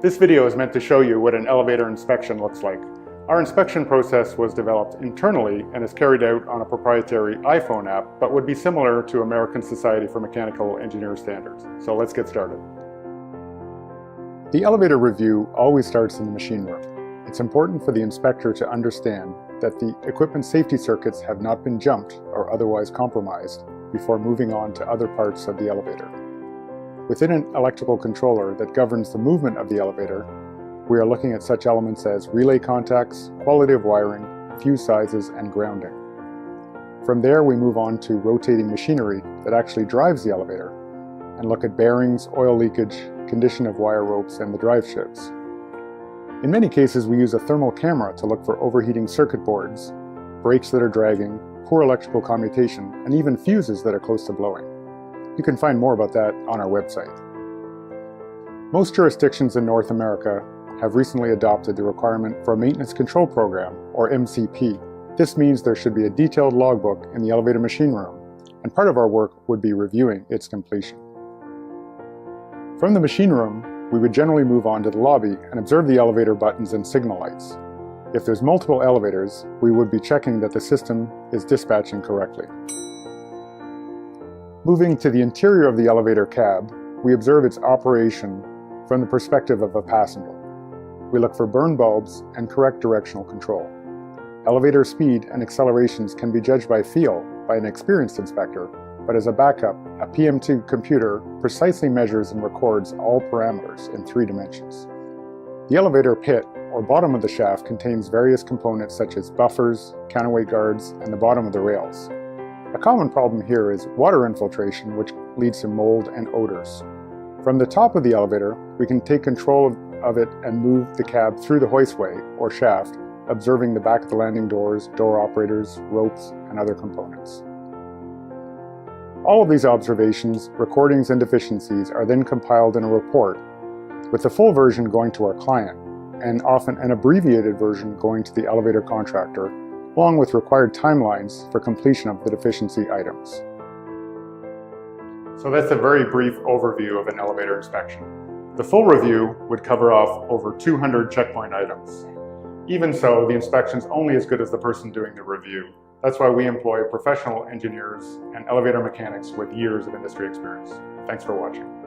This video is meant to show you what an elevator inspection looks like. Our inspection process was developed internally and is carried out on a proprietary iPhone app, but would be similar to American Society for Mechanical Engineer standards. So let's get started. The elevator review always starts in the machine room. It's important for the inspector to understand that the equipment safety circuits have not been jumped or otherwise compromised before moving on to other parts of the elevator. Within an electrical controller that governs the movement of the elevator, we are looking at such elements as relay contacts, quality of wiring, fuse sizes, and grounding. From there, we move on to rotating machinery that actually drives the elevator and look at bearings, oil leakage, condition of wire ropes, and the drive shafts. In many cases, we use a thermal camera to look for overheating circuit boards, brakes that are dragging, poor electrical commutation, and even fuses that are close to blowing. You can find more about that on our website. Most jurisdictions in North America have recently adopted the requirement for a Maintenance Control Program, or MCP. This means there should be a detailed logbook in the elevator machine room, and part of our work would be reviewing its completion. From the machine room, we would generally move on to the lobby and observe the elevator buttons and signal lights. If there's multiple elevators, we would be checking that the system is dispatching correctly. Moving to the interior of the elevator cab, we observe its operation from the perspective of a passenger. We look for burn bulbs and correct directional control. Elevator speed and accelerations can be judged by feel by an experienced inspector, but as a backup, a PM2 computer precisely measures and records all parameters in 3 dimensions. The elevator pit, or bottom of the shaft, contains various components such as buffers, counterweight guards, and the bottom of the rails. A common problem here is water infiltration, which leads to mold and odors. From the top of the elevator, we can take control of it and move the cab through the hoistway, or shaft, observing the back of the landing doors, door operators, ropes, and other components. All of these observations, recordings, and deficiencies are then compiled in a report, with the full version going to our client, and often an abbreviated version going to the elevator contractor, along with required timelines for completion of the deficiency items. So that's a very brief overview of an elevator inspection. The full review would cover off over 200 checkpoint items. Even so, the inspection's only as good as the person doing the review. That's why we employ professional engineers and elevator mechanics with years of industry experience. Thanks for watching.